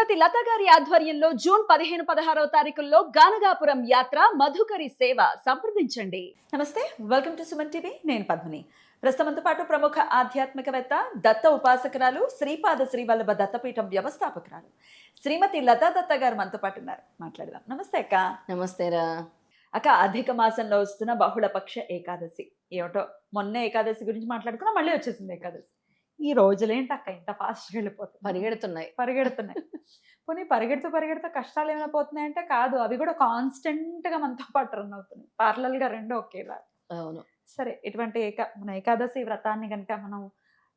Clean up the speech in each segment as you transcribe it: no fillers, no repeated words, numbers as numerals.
శ్రీమతి లత గారి ఆధ్వర్యంలో జూన్ 15-16వ తారీఖుల్లో గానగాపురం యాత్ర మధుకరి సేవ సంప్రదించండి. నమస్తే, వెల్కమ్ టు సుమన్ టీవీ. నేను పద్మిని. ప్రస్తుతంతో పాటు ప్రముఖ ఆధ్యాత్మికవేత్త, దత్త ఉపాసకురాలు, శ్రీపాద శ్రీవల్లభ దత్తపీఠం వ్యవస్థాపకురాలు శ్రీమతి లతా దత్త గారు మనతో పాటు ఉన్నారు. మాట్లాడదాం. నమస్తే అక్క. నమస్తేరా అక్క, అధిక మాసంలో వస్తున్న బహుళపక్ష ఏకాదశి ఏమిటో, మొన్న ఏకాదశి గురించి మాట్లాడుకున్నా, మళ్ళీ వచ్చేసింది ఏకాదశి. ఈ రోజులేంటి అక్క ఇంత ఫాస్ట్గా వెళ్ళిపోతుంది, పరిగెడుతున్నాయి. పోనీ పరిగెడుతూ కష్టాలు ఏమైనా పోతున్నాయంటే కాదు, అవి కూడా కాన్స్టెంట్ గా మనతో పాటు రన్ అవుతున్నాయి. పార్లల్ గా రెండు ఒకేలా. అవును. సరే, ఇటువంటి మన ఏకాదశి వ్రతాన్ని కనుక మనం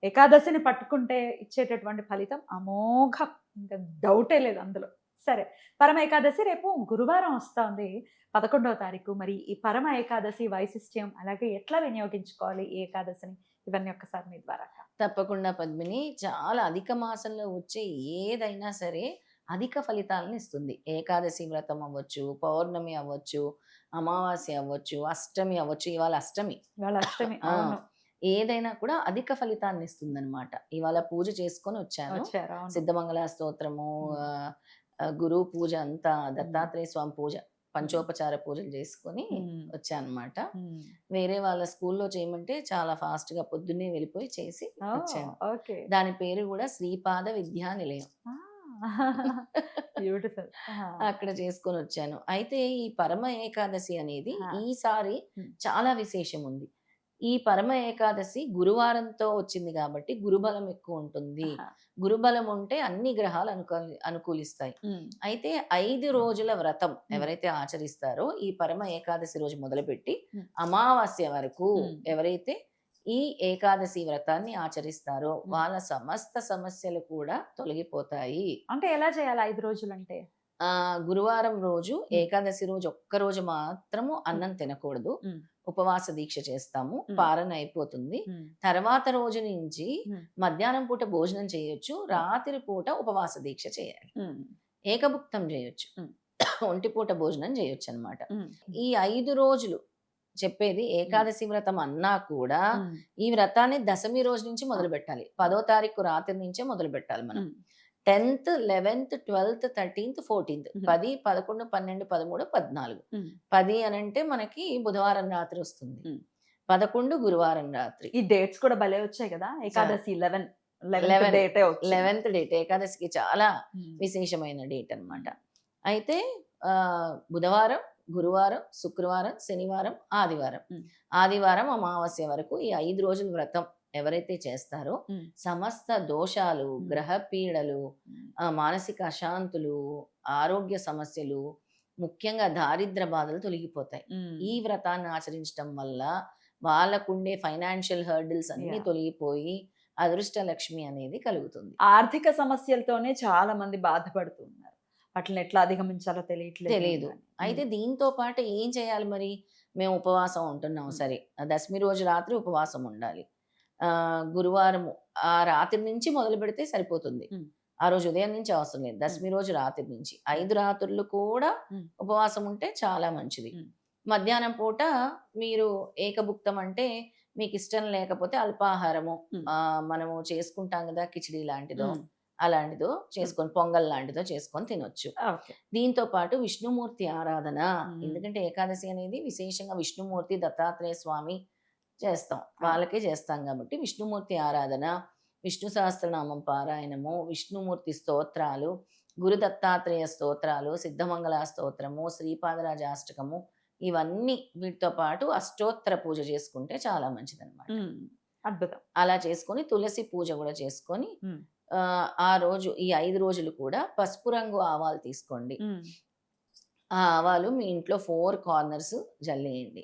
ఏకాదశిని పట్టుకుంటే ఇచ్చేటటువంటి ఫలితం అమోఘం, ఇంకా డౌటే లేదు అందులో. సరే, పరమ ఏకాదశి రేపు గురువారం వస్తుంది, 11వ తారీఖు. మరి ఈ పరమ ఏకాదశి వైశిష్ట్యం, అలాగే ఎట్లా వినియోగించుకోవాలి ఈ ఏకాదశిని, ఇవన్నీ ఒక్కసారి మీ ద్వారా. తప్పకుండా పద్మిని. చాలా అధిక మాసంలో వచ్చే ఏదైనా సరే అధిక ఫలితాలను ఇస్తుంది. ఏకాదశి వ్రతం అవ్వచ్చు, పౌర్ణమి అవ్వచ్చు, అమావాస్య అవ్వచ్చు, అష్టమి అవ్వచ్చు. ఇవాళ అష్టమి. ఏదైనా కూడా అధిక ఫలితాన్ని ఇస్తుంది అనమాట. ఇవాళ పూజ చేసుకొని వచ్చాను. సిద్ధమంగళ స్తోత్రము, గురు పూజ అంతా, దత్తాత్రేయ స్వామి పూజ, పంచోపచార పూజలు చేసుకొని వచ్చానమాట. వేరే వాళ్ళ స్కూల్లో చేయమంటే చాలా ఫాస్ట్ గా పొద్దున్నే వెళ్ళిపోయి చేసి వచ్చాను. దాని పేరు కూడా శ్రీపాద విద్యా నిలయం. అక్కడ చేసుకొని వచ్చాను. అయితే ఈ పరమ ఏకాదశి అనేది ఈసారి చాలా విశేషం ఉంది. ఈ పరమ ఏకాదశి గురువారంతో వచ్చింది కాబట్టి గురుబలం ఎక్కువ ఉంటుంది. గురుబలం ఉంటే అన్ని గ్రహాలు అనుకూలిస్తాయి. అయితే 5 రోజుల వ్రతం ఎవరైతే ఆచరిస్తారో, ఈ పరమ ఏకాదశి రోజు మొదలుపెట్టి అమావాస్య వరకు ఎవరైతే ఈ ఏకాదశి వ్రతాన్ని ఆచరిస్తారో వాళ్ళ సమస్త సమస్యలు కూడా తొలగిపోతాయి. అంటే ఎలా చేయాలి 5 రోజులు అంటే? గురువారం రోజు, ఏకాదశి రోజు ఒక్కరోజు మాత్రము అన్నం తినకూడదు. ఉపవాస దీక్ష చేస్తాము, పారణ అయిపోతుంది. తర్వాత రోజు నుంచి మధ్యాహ్నం పూట భోజనం చేయొచ్చు, రాత్రి పూట ఉపవాస దీక్ష చేయాలి. ఏకభుక్తం చేయొచ్చు, ఒంటి పూట భోజనం చేయొచ్చు అనమాట. ఈ 5 రోజులు చెప్పేది ఏకాదశి వ్రతం అన్నా కూడా ఈ వ్రతాన్ని దశమి రోజు నుంచి మొదలు పెట్టాలి. 10వ తారీఖు రాత్రి నుంచే మొదలు పెట్టాలి మనం. 10th, 11th, 12th, 13th, 14th, 10, 11, 12, 13, 14. 10 అనంటే మనకి బుధవారం రాత్రి వస్తుంది, 11 గురువారం రాత్రి. ఈ డేట్స్ కూడా భలే వచ్చాయి కదా. ఏకాదశి 11th డేట్ ఏకాదశికి చాలా విశేషమైన డేట్ అనమాట. అయితే బుధవారం, గురువారం, శుక్రవారం, శనివారం, ఆదివారం అమావాస్య వరకు ఈ 5 రోజుల వ్రతం ఎవరైతే చేస్తారో సమస్త దోషాలు, గ్రహ పీడలు, మానసిక అశాంతులు, ఆరోగ్య సమస్యలు, ముఖ్యంగా దారిద్ర బాధలు తొలగిపోతాయి. ఈ వ్రతాన్ని ఆచరించడం వల్ల వాళ్ళకుండే ఫైనాన్షియల్ హర్డిల్స్ అన్ని తొలగిపోయి అదృష్ట లక్ష్మి అనేది కలుగుతుంది. ఆర్థిక సమస్యలతోనే చాలా మంది బాధపడుతున్నారు, వాటిని ఎట్లా అధిగమించాలో తెలియదు. అయితే దీంతో పాటు ఏం చేయాలి మరి? మేము ఉపవాసం ఉంటున్నాం, సరే, దశమి రోజు రాత్రి ఉపవాసం ఉండాలి. గురువారము ఆ రాత్రి నుంచి మొదలు పెడితే సరిపోతుంది. ఆ రోజు ఉదయం నుంచి అవసరం లేదు, దశమి రోజు రాత్రి నుంచి 5 రాత్రులు కూడా ఉపవాసం ఉంటే చాలా మంచిది. మధ్యాహ్నం పూట మీరు ఏకభుక్తం అంటే మీకు ఇష్టం లేకపోతే అల్పాహారము, మనము చేసుకుంటాం కదా, కిచిడి లాంటిదో అలాంటిదో చేసుకొని, పొంగల్ లాంటిదో చేసుకొని తినొచ్చు. దీంతో పాటు విష్ణుమూర్తి ఆరాధన, ఎందుకంటే ఏకాదశి అనేది విశేషంగా విష్ణుమూర్తి, దత్తాత్రేయ స్వామి చేస్తాం, వాళ్ళకే చేస్తాం కాబట్టి విష్ణుమూర్తి ఆరాధన, విష్ణు సహస్రనామం పారాయణము, విష్ణుమూర్తి స్తోత్రాలు, గురు దత్తాత్రేయ స్తోత్రాలు, సిద్ధమంగళ స్తోత్రము, శ్రీపాదరాజ అష్టకము, ఇవన్నీ వీటితో పాటు అష్టోత్తర పూజ చేసుకుంటే చాలా మంచిది అనమాట. అద్భుతం. అలా చేసుకొని తులసి పూజ కూడా చేసుకొని ఆ రోజు ఈ 5 రోజులు కూడా పసుపు రంగు ఆవాలు తీసుకోండి. ఆ ఆవాలు మీ ఇంట్లో 4 కార్నర్స్ జల్లేయండి.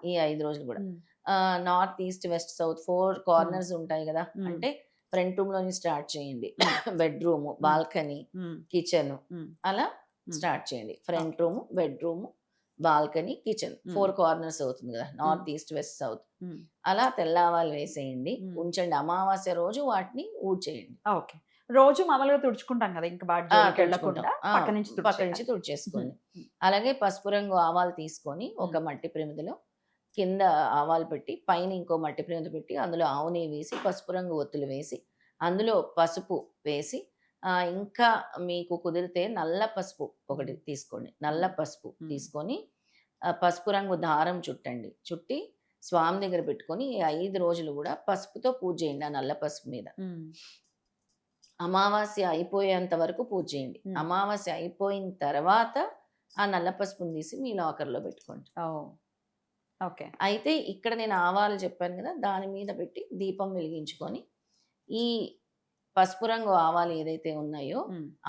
ఈ 5 రోజులు కూడా north, east, west, south 4 corners ఉంటాయి కదా. అంటే ఫ్రంట్ రూమ్ లోని స్టార్ట్ చేయండి, బెడ్రూమ్, బాల్కనీ, కిచెన్, అలా స్టార్ట్ చేయండి. Front room, bedroom, balcony, kitchen 4 corners అవుతుంది కదా, నార్త్, ఈస్ట్, వెస్ట్, సౌత్. అలా తెల్లవాళ్ళు వేసేయండి, ఉంచండి. అమావాస్య రోజు వాటిని ఊడ్చేయండి. రోజు మామూలుగా తుడుచుకుంటాం కదా, ఇంకా పక్క నుంచి తుడిచేసుకోండి. అలాగే పసుపు రంగు ఆవాలు తీసుకొని ఒక మట్టి ప్రమిదలో కింద ఆవాలు పెట్టి, పైన ఇంకో మట్టి ప్రమిద పెట్టి, అందులో ఆవు నెయ్యి వేసి, పసుపు రంగు ఒత్తులు వేసి, అందులో పసుపు వేసి, ఇంకా మీకు కుదిరితే నల్ల పసుపు ఒకటి తీసుకోండి. నల్ల పసుపు తీసుకొని పసుపు రంగు దారం చుట్టండి. చుట్టి స్వామి దగ్గర పెట్టుకొని ఈ 5 రోజులు గూడా పసుపుతో పూజ చేయండి ఆ నల్ల పసుపు మీద. అమావాస్య అయిపోయేంత వరకు పూజ చేయండి. అమావాస్య అయిపోయిన తర్వాత ఆ నల్ల పసుపుని తీసి మీ లాకర్‌లో పెట్టుకోండి. ఓకే. అయితే ఇక్కడ నేను ఆవాలు చెప్పాను గదా! దాని మీద పెట్టి దీపం వెలిగించుకొని, ఈ పసుపు రంగు ఆవాలు ఏదైతే ఉన్నాయో,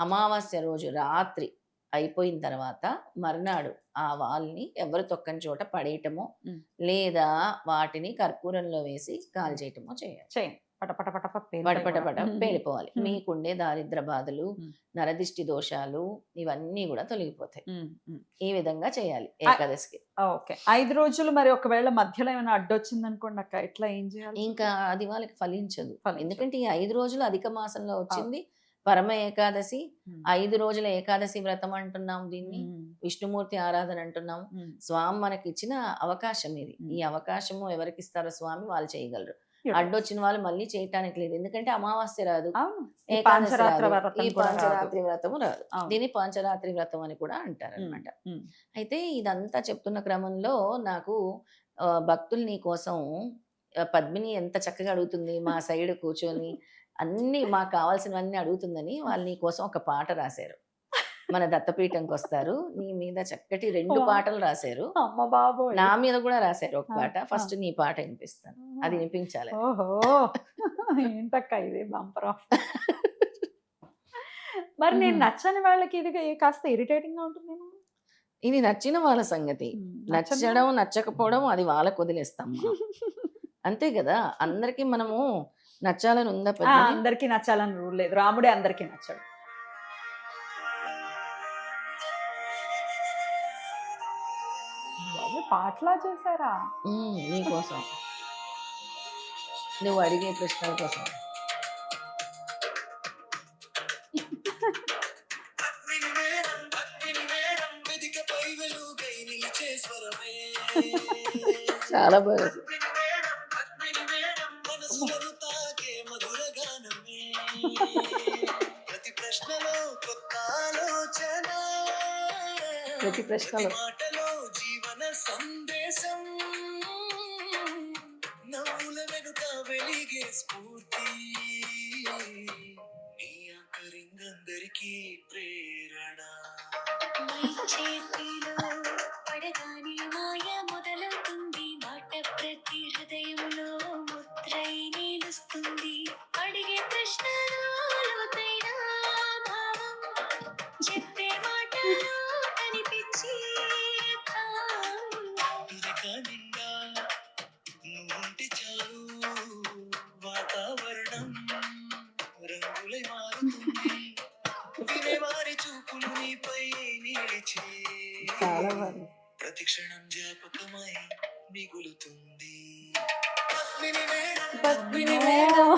అమావాస్య రోజు రాత్రి అయిపోయిన తర్వాత మర్నాడు ఆ ఆవాల్ని ఎవరు తొక్కని చోట పడేయటమో, లేదా వాటిని కర్పూరంలో వేసి కాల్చేయటమో చేయాలి. చేయండి. పటపట పటపటపట పేలిపోవాలి. మీకుండే దారిద్ర బాధలు, నరదిష్టి దోషాలు ఇవన్నీ గూడా తొలగిపోతాయి. ఈ విధంగా చేయాలి ఏకాదశికి. ఓకే. 5 రోజులు మరి ఒకవేళ మధ్యలో ఏమైనా అడ్డొచ్చిందనుకోండి అక్క, ఎట్లా ఏం చేయాలి? ఇంకా అది వాళ్ళకి ఫలించదు. ఎందుకంటే ఈ 5 రోజులు అధిక మాసంలో వచ్చింది. పరమ ఏకాదశి. 5 రోజుల ఏకాదశి వ్రతం అంటున్నాం దీన్ని. విష్ణుమూర్తి ఆరాధన అంటున్నాం. స్వామి మనకిచ్చిన అవకాశం ఇది. ఈ అవకాశము ఎవరికిస్తారో స్వామి వాళ్ళు చేయగలరు. అడ్డొచ్చిన వాళ్ళు మళ్ళీ చేయటానికి లేదు. ఎందుకంటే అమావాస్య రాదు, ఈ పాంచరాత్రి వ్రతము రాదు. దీన్ని పాంచరాత్రి వ్రతం అని కూడా అంటారు అనమాట. అయితే ఇదంతా చెప్తున్న క్రమంలో నాకు భక్తులు నీ కోసం పద్మిని ఎంత చక్కగా అడుగుతుంది మా సైడ్ కూర్చొని అన్ని మాకు కావాల్సినవన్నీ అడుగుతుందని వాళ్ళు నీ కోసం ఒక పాట రాశారు. మన దత్తపీఠంకి వస్తారు, నీ మీద చక్కటి 2 పాటలు రాశారు. నా మీద కూడా రాశారు ఒక పాట. ఫస్ట్ నీ పాట వినిపిస్తాను, అది వినిపించాలి. ఏంటక్క ఇది బంపర్ ఆఫ్. మరి నేను నచ్చని వాళ్ళకి ఇది కాస్త ఇరిటేటింగ్ గా ఉంటుందేమో. ఇది నచ్చిన వాళ్ళ సంగతి. నచ్చడం నచ్చకపోవడం అది వాళ్ళకు వదిలేస్తాం. అంతే కదా. అందరికి మనము నచ్చాలని ఉందా? అందరికి నచ్చాలని రూల్ లేదు. రాముడే అందరికి నచ్చాడు. పాటలా చేశారా? నీకోసం, నువ్వు అడిగే ప్రశ్నల కోసం. చాలా బాగా. ప్రతి ప్రశ్నలో జీవన సందేశం, నవ్వుల వెనుక వెలిగే స్ఫూర్తి, నీ అంతరింగందరికీ ప్రేరణ. చేతిలో పడగానే మాయ మొదలవుతుంది, మాట ప్రతి హృదయంలో ముద్రై నిలుస్తుంది, అడిగే ప్రశ్నలో లోతైన భావం, చెప్పే మాటలో కనిపించి నిండా నువ్వుంటే చాలు, వాతావరణం రంగులై మారుతుంది, వినేవారి చూపులు నీపై నిలిచే, ప్రతి క్షణం జ్ఞాపకమై మిగులుతుంది. పద్మిని మేడం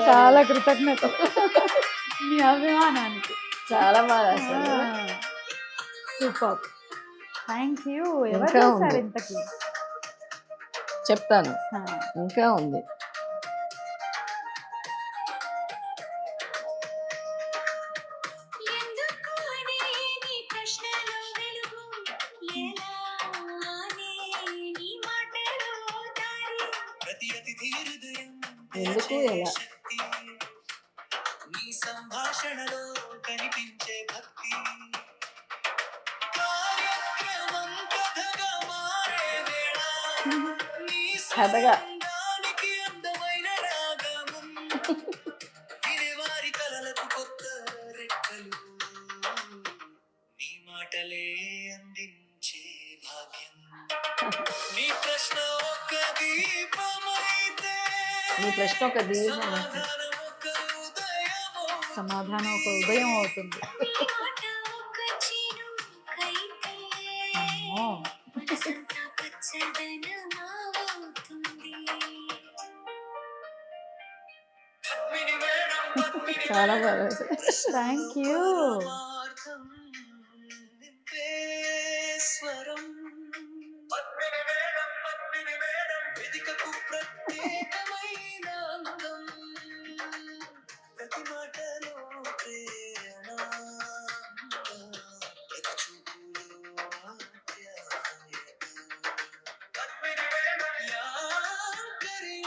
చాలా కృతజ్ఞత మీ అభిమానానికి. చాలా బాగా. Super, thank you. ఎవరు ఇంతకి చెప్తాను, ఇంకా ఉంది. ఎందుకు ఎలా నీ సంభాషణలో కనిపించే భక్తి, కార్యక్రమం కథగా మారే వేళ, నీ సంబంధానికి అందమైన రాగము, వినేవారి కలలకు కొత్త రెక్కలు, నీ మాటలే అందించే భాగ్యం, నీ ప్రశ్న ఒక దీపమైతే, నీ ప్రశ్న ఒక దీపం, సమాధానం ఒక ఉదయం అవుతుంది. చాలా బాగా. Thank you. వేదికకు ప్రత్యేకమైన అందం, ప్రతి మాటలో ప్రేరణ, ప్రతి చూపులో ఆప్యాయత. యాంకరీ,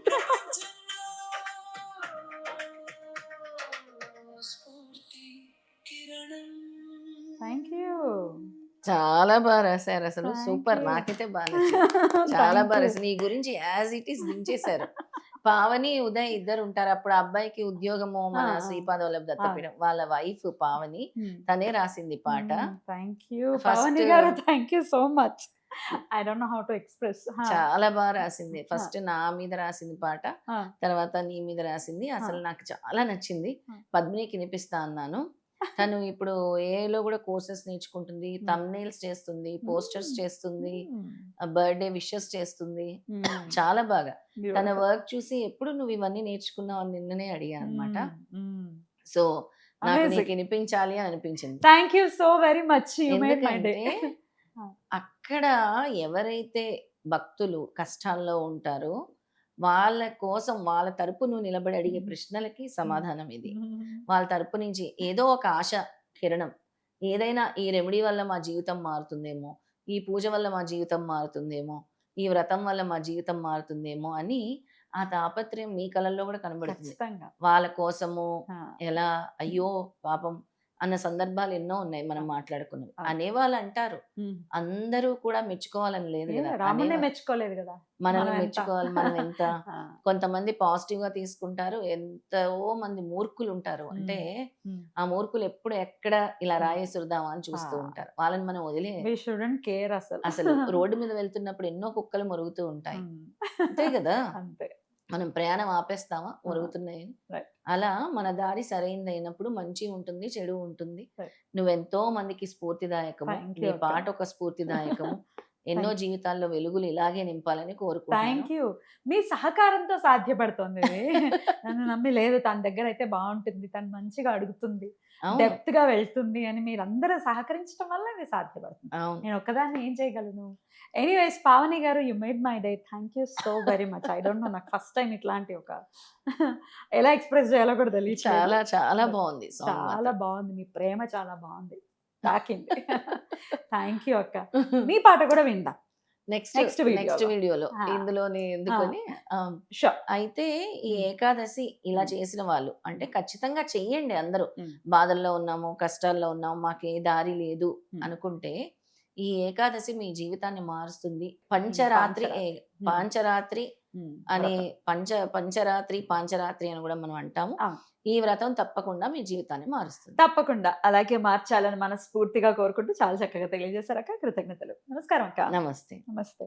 ప్రపంచంలో స్ఫూర్తి కిరణం. Thank you. చాలా బాగా రాశారు అసలు, Thank సూపర్. you. నాకైతే బాగా నచ్చింది. చాలా Thank బాగా you. రాశారు. నీ గురించి యాజ్ ఇట్ ఈస్ దించేశారు. పావని ఉదయ్ ఇద్దరు ఉంటారు. అప్పుడు ఆ అబ్బాయికి ఉద్యోగము మన శ్రీపాద వల్లభ దత్తపీఠం వాళ్ళ వైఫ్ పావని తనే రాసింది పాట. థ్యాంక్ యూ First- పవని గారు, thank you so much. I don't know how to express. చాలా బాగా రాసింది. ఫస్ట్ నా మీద రాసింది పాట, తర్వాత నీ మీద రాసింది. అసలు నాకు చాలా నచ్చింది. పద్మినికి వినిపిస్తా అన్నాను. తను ఇప్పుడు ఏలో కూడా కోర్సెస్ నేర్చుకుంటుంది, థంబ్నెయిల్స్ చేస్తుంది, పోస్టర్స్ చేస్తుంది, బర్త్డే విషెస్ చేస్తుంది. చాలా బాగా తన వర్క్ చూసి ఎప్పుడు నువ్వు ఇవన్నీ నేర్చుకున్నావు అని నిన్ననే అడిగా అనమాట. సో నాకు Amazing. నీకు వినిపించాలి అని అనిపించింది. Thank you so very much. You made my day. ఎందుకంటే అక్కడ ఎవరైతే భక్తులు కష్టాల్లో ఉంటారో వాళ్ళ కోసం వాళ్ళ తరపు నువ్వు నిలబడి అడిగే ప్రశ్నలకి సమాధానం ఇది. వాళ్ళ తరపు నుంచి ఏదో ఒక ఆశ కిరణం, ఏదైనా ఈ రెమెడీ వల్ల మా జీవితం మారుతుందేమో, ఈ పూజ వల్ల మా జీవితం మారుతుందేమో, ఈ వ్రతం వల్ల మా జీవితం మారుతుందేమో అని ఆ తాపత్రయం మీ కళల్లో కూడా కనబడుతుంది. ఖచ్చితంగా. వాళ్ళ కోసము ఆ, ఎలా అయ్యో పాపం అన్న సందర్భాలు ఎన్నో ఉన్నాయి మనం మాట్లాడుకున్నవి. ఆ. అనేవాళ్ళు అంటారు, ఉమ్. అందరూ కూడా మెచ్చుకోవాలని లేదు ఏ, కదా. రామునే అనేవాళ్ళు మెచ్చుకోలేదు కదా. మనల్ని మనం ఎంత? మెచ్చుకోవాలి, మనం ఎంత. ఆ, కొంతమంది పాజిటివ్ గా తీసుకుంటారు, ఎంతో మంది మూర్ఖులు ఉంటారు. అంటే ఉమ్. ఆ మూర్ఖులు ఎప్పుడు ఎక్కడ ఇలా ఉమ్. రాయేసురుదామా అని చూస్తూ ఆ. ఉంటారు. వాళ్ళని మనం వదిలే We shouldn't care అసలు. అసలు రోడ్డు మీద వెళ్తున్నప్పుడు ఎన్నో కుక్కలు మొరుగుతూ ఉంటాయి, ఉమ్. అంతే కదా. అంతే. మనం ప్రయాణం ఆపేస్తామా మొరుగుతున్నాయని? Right. అలా మన దారి సరైనది అయినప్పుడు మంచి ఉంటుంది, చెడు ఉంటుంది. Right. నువ్వెంతో మందికి స్ఫూర్తిదాయకము. Thank you, నీ అక్క. పాట ఒక స్ఫూర్తిదాయకము. ఎన్నో జీవితాల్లో వెలుగులు ఇలాగే నింపాలని కోరుకుంటున్నాను. Thank you. మీ సహకారంతో సాధ్యపడుతుంది ఇది. నన్ను నమ్మి లేదు, తన దగ్గర అయితే బాగుంటుంది, తను మంచిగా అడుగుతుంది, అవును, డెప్త్ గా వెళ్తుంది అని మీరందరూ సహకరించడం వల్ల ఇది సాధ్యపడుతుంది. అవును. నేను ఒక్కదాన్ని ఏం చేయగలను. ఎనీవేస్ పావని గారు, you made my day. Thank you so very much. I don't know, నాకు ఫస్ట్ టైం ఇట్లాంటి ఒక ఎలా ఎక్స్ప్రెస్ చేయాలో కూడా తెలియదు. చాలా చాలా బాగుంది song చాలా మాత్రం. బాగుంది. మీ ప్రేమ చాలా బాగుంది, తాకింది. థ్యాంక్ యూ అక్క. మీ పాట కూడా విందాం నెక్స్ట్ next video నెక్స్ట్ లో. వీడియోలో ఆ. ఇందులోని ఎందుకని షూర్. అయితే ఈ ఏకాదశి ఇలా చేసిన వాళ్ళు అంటే ఖచ్చితంగా చెయ్యండి అందరూ. Mm. బాధల్లో ఉన్నాము, కష్టాల్లో ఉన్నాము, మాకే దారి లేదు Mm. అనుకుంటే ఈ ఏకాదశి మీ జీవితాన్ని మారుస్తుంది. పంచరాత్రి పాంచరాత్రి అని పంచరాత్రి పాంచరాత్రి అని కూడా మనం అంటాము. అవును. ఈ వ్రతం తప్పకుండా మీ జీవితాన్ని మారుస్తుంది. తప్పకుండా అలాగే మార్చాలని మనస్ఫూర్తిగా కోరుకుంటూ చాలా చక్కగా తెలియజేశారు అక్క. కృతజ్ఞతలు. నమస్కారం అక్క. నమస్తే. నమస్తే.